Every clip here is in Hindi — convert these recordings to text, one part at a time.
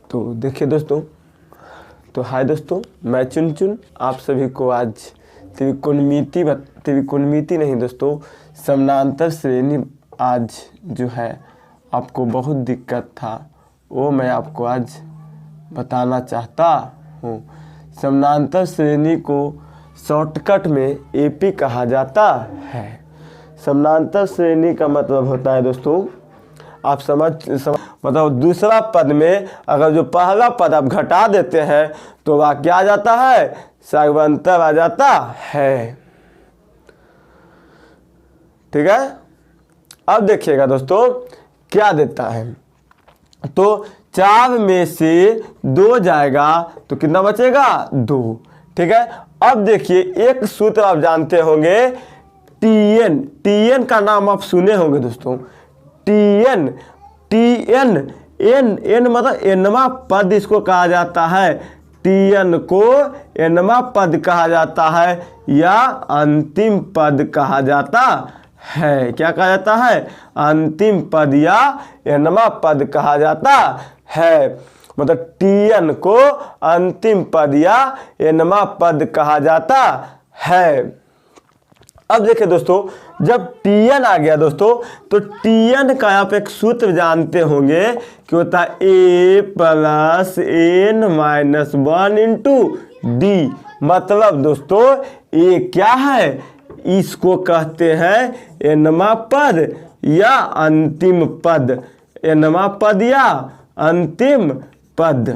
तो देखिए दोस्तों, तो हाय दोस्तों, मैं चुन आप सभी को आज त्रिकोणमिति नहीं दोस्तों, समानांतर श्रेणी आज जो है आपको बहुत दिक्कत था वो मैं आपको आज बताना चाहता हूँ। समानांतर श्रेणी को शॉर्टकट में एपी कहा जाता है। समानांतर श्रेणी का मतलब होता है दोस्तों, आप समझ मतलब दूसरा पद में अगर जो पहला पद आप घटा देते हैं तो वह क्या आ जाता है, समानांतर आ जाता है। ठीक है, अब देखिएगा दोस्तों क्या देता है। तो 4 में से 2 जाएगा तो कितना बचेगा, 2। ठीक है, अब देखिए एक सूत्र आप जानते होंगे, टीएन का नाम आप सुने होंगे दोस्तों। टीएन एन मतलब एनवा पद इसको कहा जाता है। टीएन को एनवा पद कहा जाता है या अंतिम पद कहा जाता है। क्या कहा जाता है, अंतिम पद या एनवा पद कहा जाता है। मतलब टीएन को अंतिम पद या एनवा पद कहा जाता है। अब देखिए दोस्तों, जब टीएन आ गया दोस्तों, तो टीएन का आप एक सूत्र जानते होंगे कि होता है a+n-1 इंटू डी। मतलब दोस्तों ये क्या है, इसको कहते हैं एनवा पद या अंतिम पद, एनवा पद या अंतिम पद।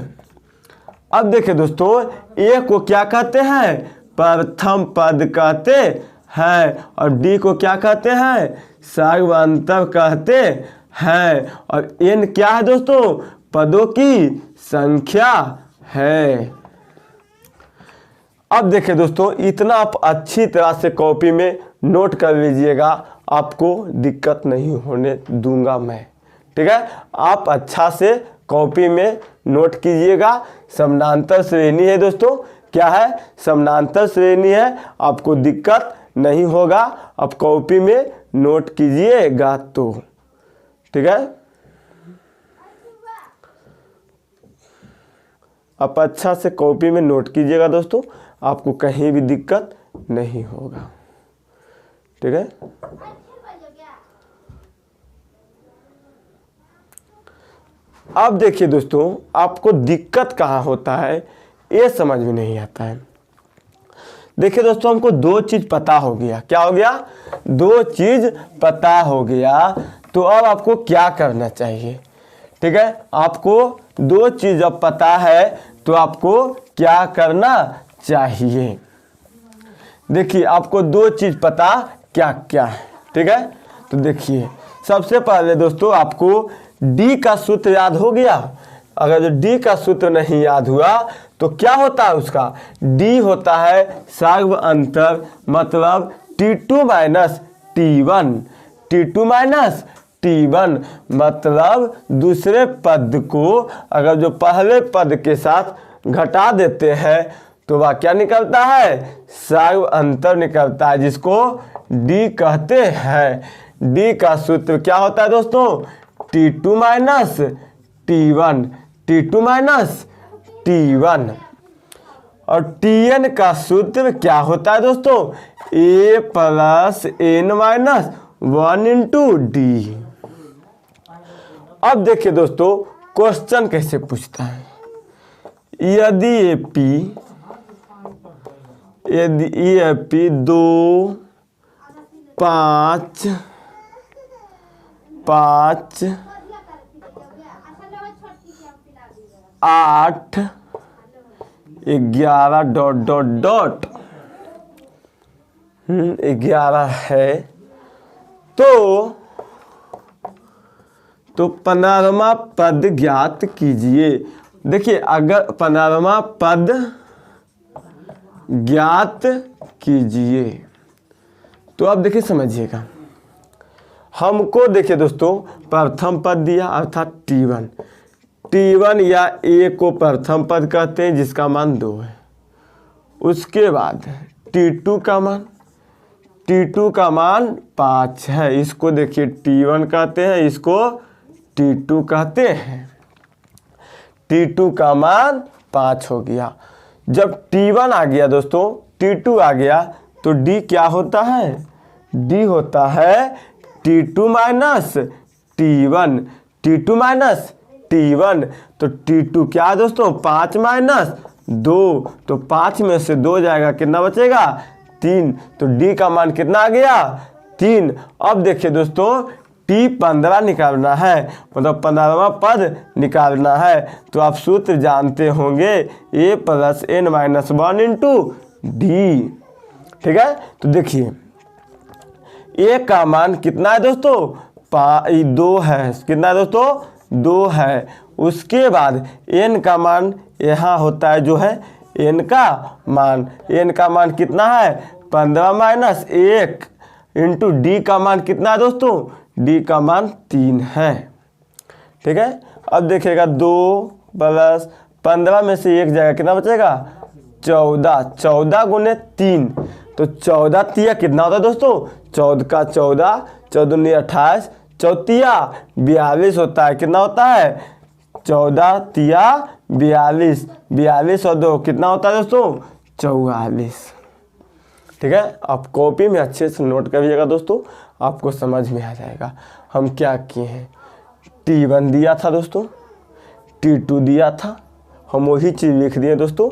अब देखिए दोस्तों, ए को क्या कहते हैं, प्रथम पद कहते हैं, और डी को क्या कहते हैं, समानांतर कहते हैं, और एन क्या है दोस्तों, पदों की संख्या है। अब देखिए दोस्तों, इतना आप अच्छी तरह से कॉपी में नोट कर लीजिएगा, आपको दिक्कत नहीं होने दूंगा मैं। ठीक है, आप अच्छा से कॉपी में नोट कीजिएगा। समानांतर श्रेणी है दोस्तों, क्या है, समानांतर श्रेणी है, आपको दिक्कत नहीं होगा, आप कॉपी में नोट कीजिएगा तो। ठीक है, आप अच्छा से कॉपी में नोट कीजिएगा दोस्तों, आपको कहीं भी दिक्कत नहीं होगा। ठीक है, अब देखिए दोस्तों, आपको दिक्कत कहाँ होता है ये समझ में नहीं आता है। देखिए दोस्तों, हमको 2 चीज़ पता हो गया। क्या हो गया, 2 चीज़ पता हो गया। तो अब आपको क्या करना चाहिए। ठीक है, आपको 2 चीज़ अब पता है तो आपको क्या करना चाहिए। देखिए आपको 2 चीज़ पता क्या क्या है। ठीक है, तो देखिए सबसे पहले दोस्तों आपको डी का सूत्र याद हो गया। अगर जो डी का सूत्र नहीं याद हुआ तो क्या होता है, उसका डी होता है समानांतर, मतलब T2 minus T1। T2 minus T1 मतलब दूसरे पद को अगर जो पहले पद के साथ घटा देते हैं तो वह क्या निकलता है, समानांतर निकलता है, जिसको डी कहते हैं। डी का सूत्र क्या होता है दोस्तों, T2 minus T1, T2 minus T1। और Tn का सूत्र क्या होता है दोस्तों, a+n-1 इंटू डी। अब देखिए दोस्तों क्वेश्चन कैसे पूछता है, यदि AP 2, 5, 8, 11 ... 11 है तो 15वां पद ज्ञात कीजिए। देखिए अगर 15वां पद ज्ञात कीजिए तो अब देखिए समझिएगा, हमको देखिए दोस्तों प्रथम पद दिया अर्थात T1 या ए को प्रथम पद कहते हैं जिसका मान 2 है। उसके बाद T2 का मान 5 है, इसको देखिए T1 कहते हैं, इसको T2 कहते हैं। T2 का मान 5 हो गया। जब T1 आ गया दोस्तों, T2 आ गया तो D क्या होता है? D होता है T2 minus T1, T2 minus T1। तो T2 क्या है दोस्तों? 5 माइनस 2, तो 5 में से 2 जाएगा, कितना बचेगा? 3। तो D का मान कितना आ गया? 3। अब देखिए दोस्तों, T15 निकालना है, मतलब 15वां पद निकालना है। तो आप सूत्र जानते होंगे, A plus n minus 1 into D. ठीक है, तो देखिए A का मान कितना है दोस्तों? 2 है। कितना है दोस्तों? 2 है। उसके बाद n का मान यहाँ होता है जो है n का मान। n का मान कितना है? 15 माइनस 1 इंटू डी का मान कितना है दोस्तों? डी का मान 3 है। ठीक है, अब देखिएगा 2 प्लस 15 में से 1 जाएगा, कितना बचेगा? 14। 14 गुने 3, तो 14 तिया कितना होता है दोस्तों? 14 का 14, 14 दूनी 28, 14 42 होता है। कितना होता है? 14 तिया 42, 42 और 2 कितना होता है दोस्तों? 44। ठीक है, आप कॉपी में अच्छे से नोट करिएगा दोस्तों, आपको समझ में आ जाएगा हम क्या किए हैं। T1 दिया था दोस्तों, T2 दिया था, हम वही चीज़ लिख दिए दोस्तों।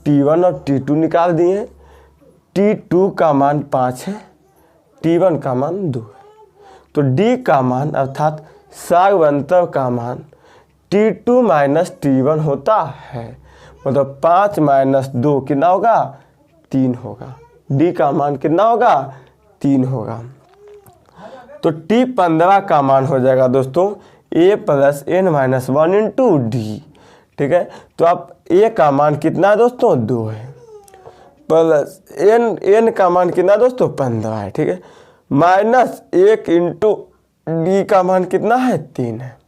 T1 और T2 निकाल दिए हैं। T2 का मान 5 है, T1 का मान 2 है। तो D का मान अर्थात सागवंतर का मान T2 माइनस T1 होता है, मतलब 5 माइनस 2 कितना होगा? 3 होगा। D का मान कितना होगा? 3 होगा। तो T15 का मान हो जाएगा दोस्तों A plus n minus 1 into D. ठीक है, तो आप A का मान कितना है दोस्तों? 2 है, प्लस n का मान कितना है दोस्तों? 15 है। ठीक है, माइनस 1 इंटू डी का मान कितना है? 3 है।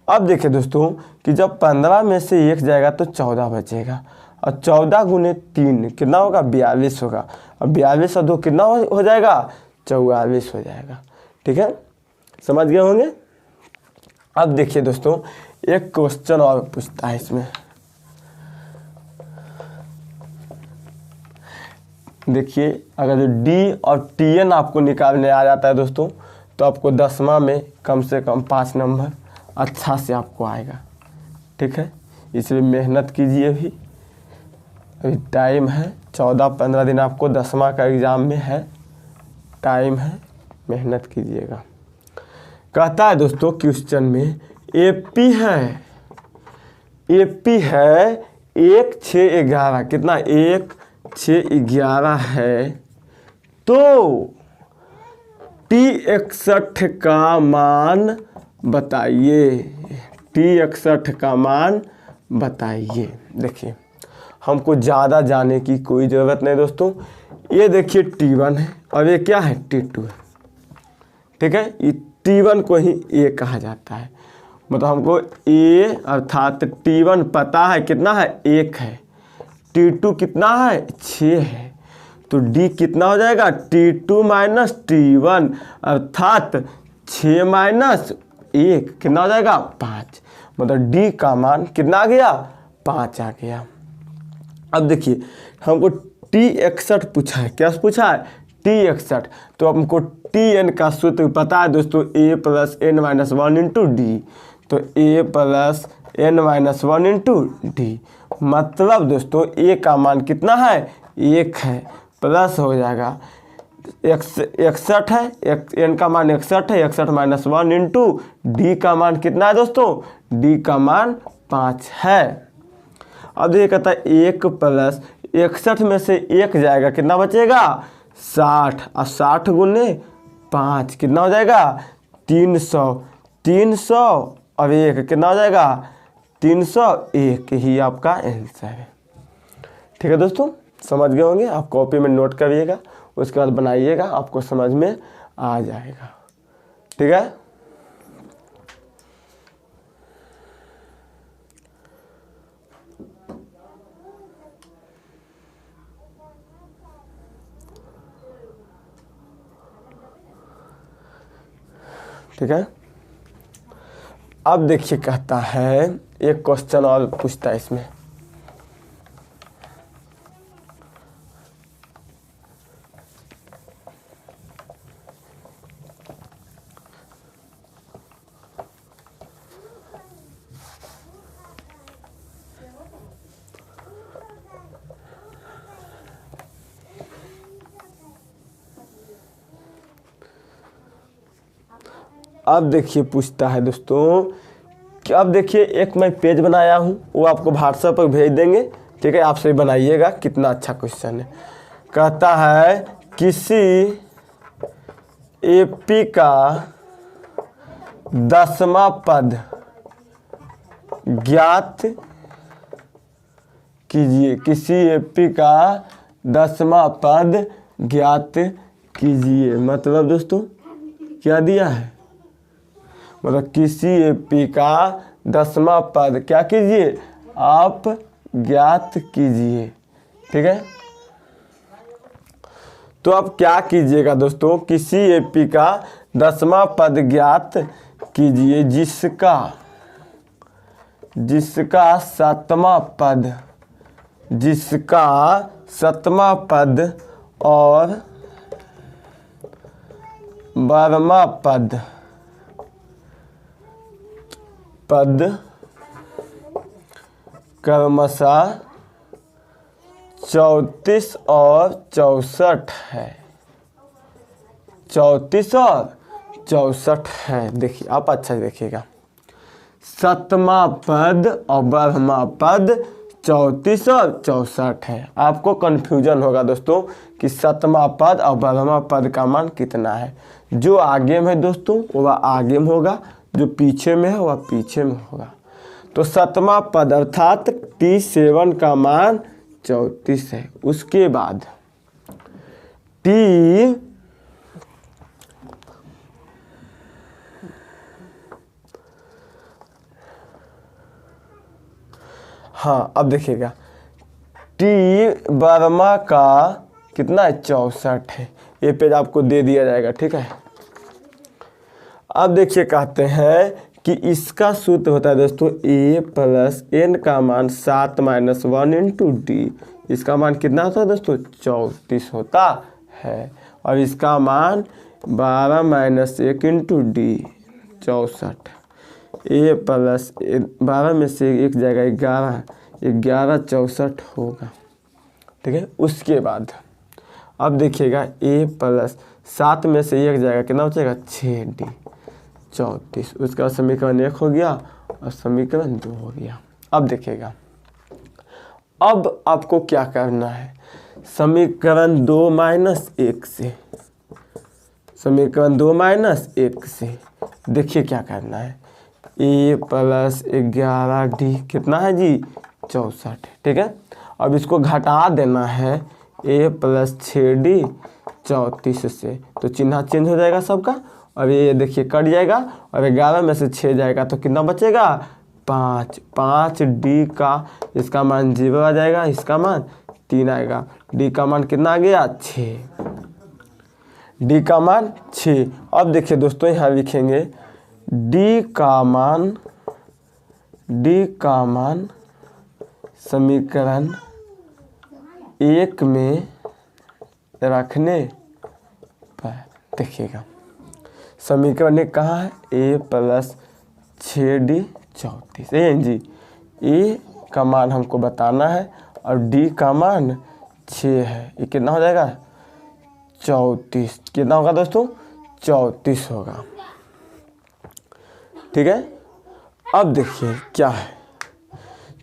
अब देखिए दोस्तों कि जब 15 में से 1 जाएगा तो 14 बचेगा, और 14 गुने 3 कितना होगा? 42 होगा, और 42 और 2 कितना हो जाएगा? 44 हो जाएगा। ठीक है, समझ गए होंगे। अब देखिए दोस्तों, एक क्वेश्चन और पूछता है इसमें। देखिए, अगर जो D और TN आपको निकालने आ जाता है दोस्तों, तो आपको 10वां में कम से कम 5 नंबर अच्छा से आपको आएगा। ठीक है, इसलिए मेहनत कीजिए। अभी टाइम है 14-15 दिन, आपको 10वां का एग्ज़ाम में है, टाइम है, मेहनत कीजिएगा। कहता है दोस्तों क्वेश्चन में AP है, AP है 1, 6, 11, कितना? 1, 6, 11 है। तो T61 का मान बताइए, T61 का मान बताइए। देखिए, हमको ज़्यादा जाने की कोई ज़रूरत नहीं दोस्तों। ये देखिए T1 है और ये क्या है? T2 है। ठीक है, ये T1 को ही A कहा जाता है, मतलब हमको A अर्थात T1 पता है कितना है? 1 है। T2 कितना है? 6 है। तो D कितना हो जाएगा? T2 माइनस T1 अर्थात 6 माइनस 1 कितना हो जाएगा? 5। मतलब D का मान कितना आ गया? 5 आ गया। अब देखिए, हमको T61 पूछा है। क्या पूछा है? T61। तो हमको Tn का सूत्र पता है दोस्तों, A plus n minus 1 into D. तो A plus n minus 1 into D, मतलब दोस्तों A का मान कितना है? 1 है, प्लस हो जाएगा 61 है, n का मान 61 है, 61 माइनस 1 इंटू डी का मान कितना है दोस्तों? D का मान 5 है। अब देखिए, कहता है 1 प्लस 61 में से 1 जाएगा, कितना बचेगा? 60, और 60 गुने 5 कितना हो जाएगा? 300। 300 और 1 कितना हो जाएगा? 301 ही आपका आंसर है। ठीक है दोस्तों, समझ गए होंगे। आप कॉपी में नोट करिएगा, उसके बाद बनाइएगा, आपको समझ में आ जाएगा। ठीक है, ठीक है। अब देखिए कहता है एक क्वेश्चन और पूछता है इसमें। अब देखिए पूछता है दोस्तों कि अब देखिए एक मैं पेज बनाया हूँ, वो आपको व्हाट्सएप पर भेज देंगे, ठीक है। आप सभी बनाइएगा, कितना अच्छा क्वेश्चन है। कहता है किसी एपी का 10वां पद ज्ञात कीजिए। किसी एपी का 10वां पद ज्ञात कीजिए। मतलब दोस्तों क्या दिया है, मतलब किसी एपी का 10वां पद क्या कीजिए, आप ज्ञात कीजिए, ठीक है। तो आप क्या कीजिएगा दोस्तों, किसी एपी का 10वां पद ज्ञात कीजिए जिसका 7वां पद और 12वां पद क्रमशः 34 और 64 है। 34 और 64 है। देखिए आप अच्छा से देखिएगा, 7वां पद और 12वां पद 34 और 64 है। आपको कन्फ्यूजन होगा दोस्तों कि 7वां पद और 12वां पद का मान कितना है। जो आगे में है दोस्तों वह आगे में होगा, जो पीछे में है वह पीछे में होगा। तो 7वां पद अर्थात T7 का मान 34 है। उसके बाद अब देखिएगा T12वां का कितना है, 64 है। ये पेज आपको दे दिया जाएगा, ठीक है। अब देखिए कहते हैं कि इसका सूत्र होता है दोस्तों a प्लस n का मान 7 माइनस 1 इंटू डी। इसका मान कितना होता है दोस्तों, 34 होता है। और इसका मान 12 minus 1 into D 64। a plus 12 में से एक जाएगा 11, 11 64 होगा, ठीक है। उसके बाद अब देखिएगा a प्लस 7 में से एक जाएगा, कितना हो जाएगा 6d 34। उसका समीकरण 1 हो गया और समीकरण 2 हो गया। अब देखिएगा, अब आपको क्या करना है, समीकरण 2 माइनस 1 से, समीकरण 2 माइनस 1 से देखिए क्या करना है, a प्लस 11d कितना है जी, 64, ठीक है। अब इसको घटा देना है a प्लस 6d 34 से, तो चिन्ह चेंज हो जाएगा सबका। और ये देखिए कट जाएगा और 11 में से 6 जाएगा तो कितना बचेगा, 5। 5d का इसका मान 0 आ जाएगा, इसका मान 3 आएगा। d का मान कितना आ गया, 6। d का मान 6। अब देखिए दोस्तों यहाँ लिखेंगे d का मान समीकरण 1 में रखने पर, देखिएगा समीकरण 1 कहाँ है, a plus 6d 34 ji. a का मान हमको बताना है और d का मान 6 है। ये कितना हो जाएगा, 34। कितना होगा दोस्तों, 34 होगा, ठीक है। अब देखिए क्या है,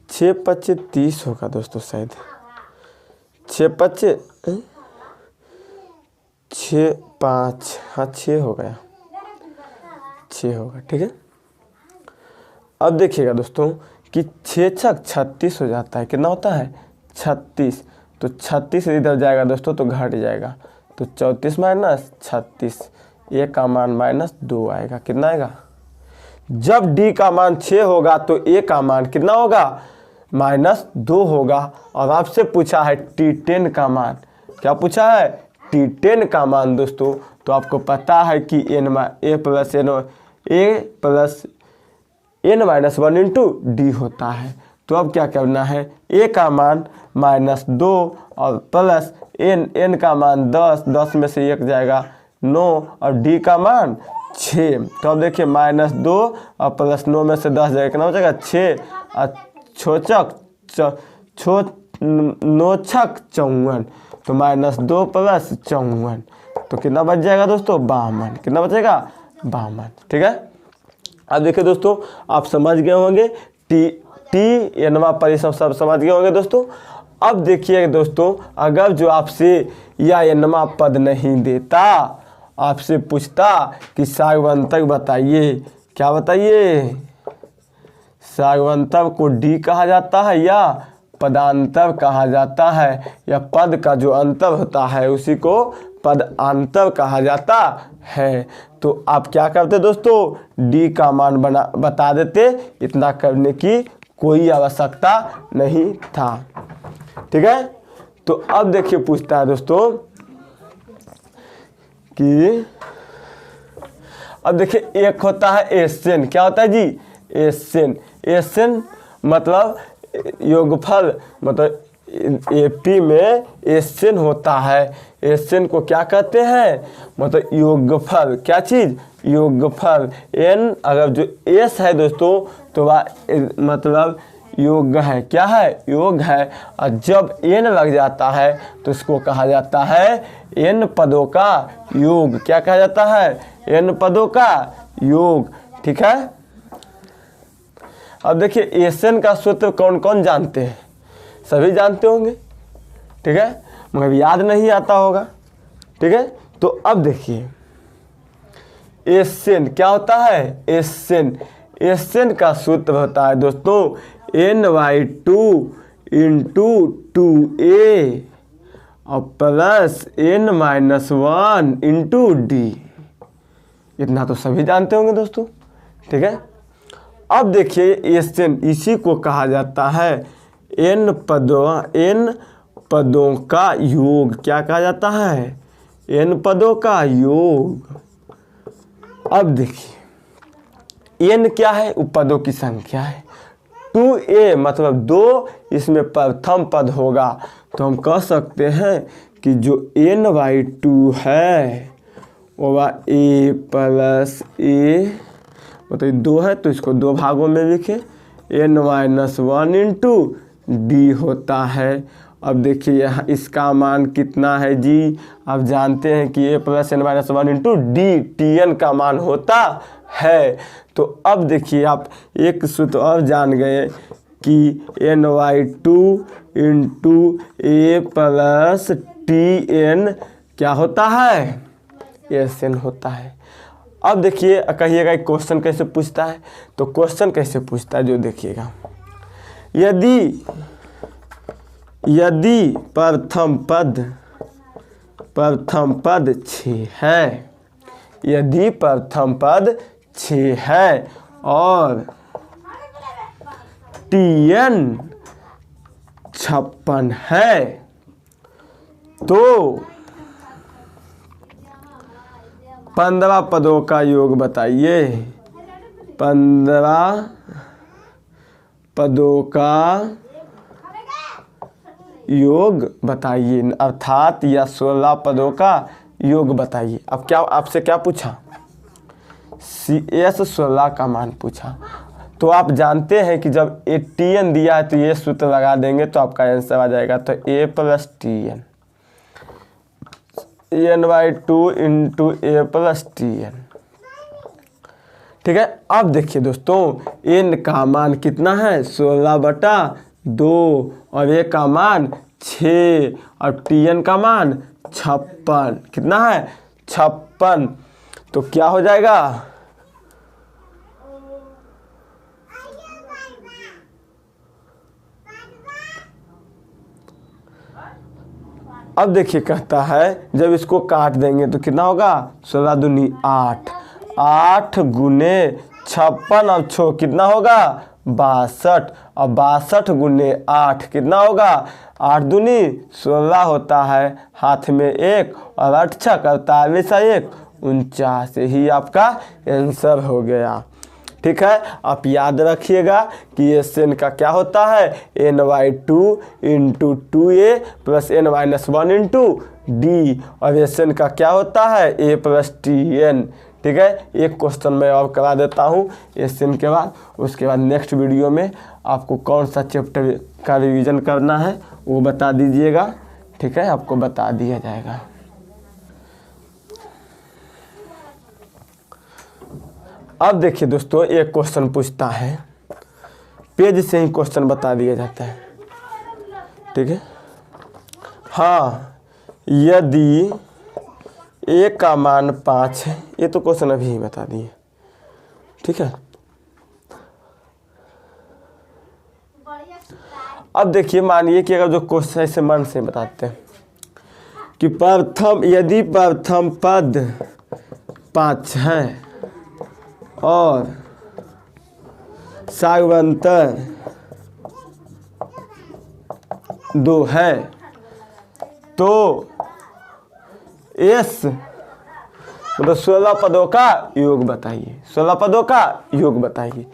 6 5 30 होगा दोस्तों, शायद 6 5 6 5, हाँ 6 हो गया, 6 होगा, ठीक है। अब देखिएगा दोस्तों कि 6 6 36 हो जाता है, कितना होता है 36। तो 36 इधर जाएगा दोस्तों तो घट जाएगा, तो 34 माइनस 36, a का मान माइनस 2 आएगा। कितना आएगा, जब d का मान 6 होगा तो a का मान कितना होगा, माइनस 2 होगा। और आपसे पूछा है T10 का मान, क्या पूछा है, T10 का मान दोस्तों। तो आपको पता है कि a plus n-1 into D होता है। तो अब क्या करना है, a का मान -2 और प्लस n का मान 10 में से 1 जाएगा 9 और d का मान 6। तो अब देखिए -2 और प्लस 9 में से 10 जाएगा, कितना हो जाएगा 6 और 9 छक 54। तो -2 प्लस 54 तो कितना बच जाएगा दोस्तों 52। कितना बचेगा 52। ठीक है। अब देखिए दोस्तों आप समझ गए होंगे टी एनवा पर ये सब समझ गए होंगे दोस्तों। अब देखिए दोस्तों अगर जो आपसे या एनवा पद नहीं देता, आपसे पूछता कि सार्वन्तक बताइए, क्या बताइए, सार्वन्तक को डी कहा जाता है या पदांतर कहा जाता है, या पद का जो अंतर होता है उसी को पदांतर कहा जाता है। तो आप क्या करते दोस्तों, डी का मान बता देते, इतना करने की कोई आवश्यकता नहीं था। ठीक है। तो अब देखिए पूछता है दोस्तों कि अब देखिए एक होता है एसएन, क्या होता है जी एसएन। एसएन मतलब योगफल, मतलब एपी में एसएन होता है। एसएन को क्या कहते हैं, मतलब योगफल, क्या चीज़ योगफल। एन अगर जो एस है दोस्तों तो वह मतलब योग है, क्या है योग है। और जब एन लग जाता है तो इसको कहा जाता है एन पदों का योग। क्या कहा जाता है, एन पदों का योग। ठीक है। अब देखिए एसएन का सूत्र कौन कौन जानते हैं, सभी जानते होंगे। ठीक है, मगर याद नहीं आता होगा। ठीक है। तो अब देखिए एसएन क्या होता है, एसएन, एसएन का सूत्र होता है दोस्तों n/2 इंटू 2a और प्लस n-1 इंटू डी। इतना तो सभी जानते होंगे दोस्तों। ठीक है। अब देखिए एसएन इसी को कहा जाता है n पदों का योग। क्या कहा जाता है, n पदों का योग। अब देखिए n क्या है, पदों की संख्या है। 2a मतलब 2, इसमें प्रथम पद होगा। तो हम कह सकते हैं कि जो n/2 है वो a प्लस a, मतलब 2 है तो इसको 2 भागों में लिखे, n-1 इंटू डी होता है। अब देखिए यहाँ इसका मान कितना है जी, आप जानते हैं कि a plus n-1 into D T का मान होता है। तो अब देखिए आप एक सूत्र और जान गए कि n/2 into a plus T क्या होता है, एसएन होता है। अब देखिए कहिएगा क्वेश्चन कैसे पूछता है, तो क्वेश्चन कैसे पूछता है जो देखिएगा, यदि प्रथम पद 6 है, यदि प्रथम पद 6 है और tn 56 है तो 15 पदों का योग बताइए। 15 पदों का योग बताइए, अर्थात या 16 पदों का योग बताइए। अब क्या आपसे क्या पूछा, CS 16 का मान पूछा। तो आप जानते हैं कि जब tn दिया है तो ये सूत्र लगा देंगे तो आपका आंसर आ जाएगा। तो a plus tn, n/2 into a plus tn। ठीक है। अब देखिए दोस्तों n का मान कितना है 16/2 और a का मान 6 और tn का मान 56। कितना है 56। तो क्या हो जाएगा, अब देखिए कहता है जब इसको काट देंगे तो कितना होगा 16 दूनी 8, 8 गुने 56 और 6 कितना होगा 62 और 62 गुने 8 कितना होगा 8 दूनी 16 होता है, हाथ में 1 और 8 छक 48 1 49। ही आपका आंसर हो गया। ठीक है, आप याद रखिएगा कि SN का क्या होता है n/2 into 2a plus n-1 into d, और SN का क्या होता है a प्लस TN। ठीक है, एक क्वेश्चन मैं और करा देता हूँ SN के बाद, उसके बाद नेक्स्ट वीडियो में आपको कौन सा चैप्टर का रिवीजन करना है वो बता दीजिएगा। ठीक है, आपको बता दिया जाएगा। अब देखिए दोस्तों, एक क्वेश्चन पूछता है, पेज से ही क्वेश्चन बता दिया जाता है। ठीक है, हाँ, यदि a का मान 5 है, ये तो क्वेश्चन अभी ही बता दिए। ठीक है, अब देखिए, मानिए कि अगर जो क्वेश्चन ऐसे मन से बताते हैं कि यदि प्रथम पद 5 है और सागवंतर 2 है तो S मतलब 16 पदों का योग बताइए। 16 पदों का योग बताइए।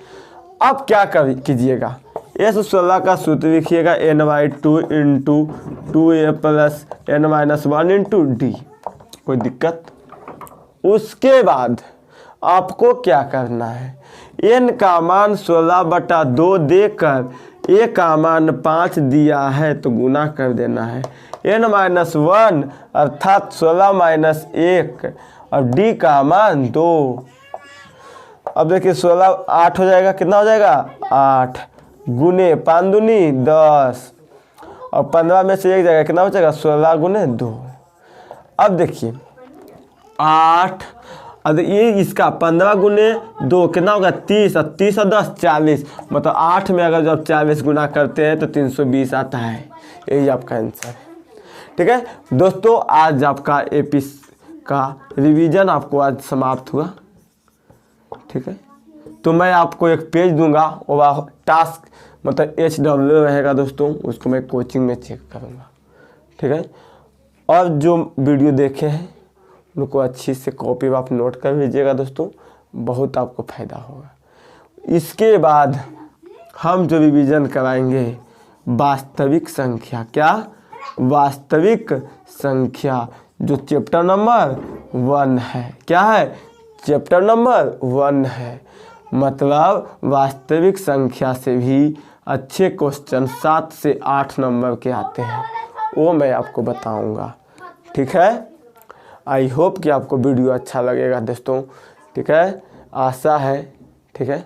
अब क्या कीजिएगा, S 16 का सूत्र लिखिएगा n/2 into 2a plus n-1 into d। कोई दिक्कत? उसके बाद आपको क्या करना है, n का मान 16/2 देकर a का मान 5 दिया है तो गुना कर देना है। n-1 अर्थात 16 माइनस 1 और d का मान 2। अब देखिए 16 8 हो जाएगा, कितना हो जाएगा 8 गुने 5 दूनी 10 और 15 में से 1 जाएगा, कितना हो जाएगा 16 गुने 2। अब देखिए 8, अब ये इसका 15 गुने 2 कितना होगा 30 और 30 और 10 40, मतलब 8 में अगर जब 40 गुना करते हैं तो 320 आता है। यही आपका आंसर है। ठीक है दोस्तों, आज आपका AP का रिवीजन आपको आज समाप्त हुआ। ठीक है, तो मैं आपको एक पेज दूंगा, वो टास्क मतलब HW रहेगा दोस्तों, उसको मैं कोचिंग में चेक करूँगा। ठीक है, और जो वीडियो देखे हैं उनको अच्छी से कॉपी आप नोट कर लीजिएगा दोस्तों, बहुत आपको फ़ायदा होगा। इसके बाद हम जो रिवीजन कराएंगे वास्तविक संख्या, क्या वास्तविक संख्या, जो चैप्टर नंबर 1 है। क्या है? चैप्टर नंबर 1 है। मतलब वास्तविक संख्या से भी अच्छे क्वेश्चन 7 से 8 नंबर के आते हैं, वो मैं आपको बताऊंगा। ठीक है, आई होप कि आपको वीडियो अच्छा लगेगा दोस्तों। ठीक है, आशा है। ठीक है।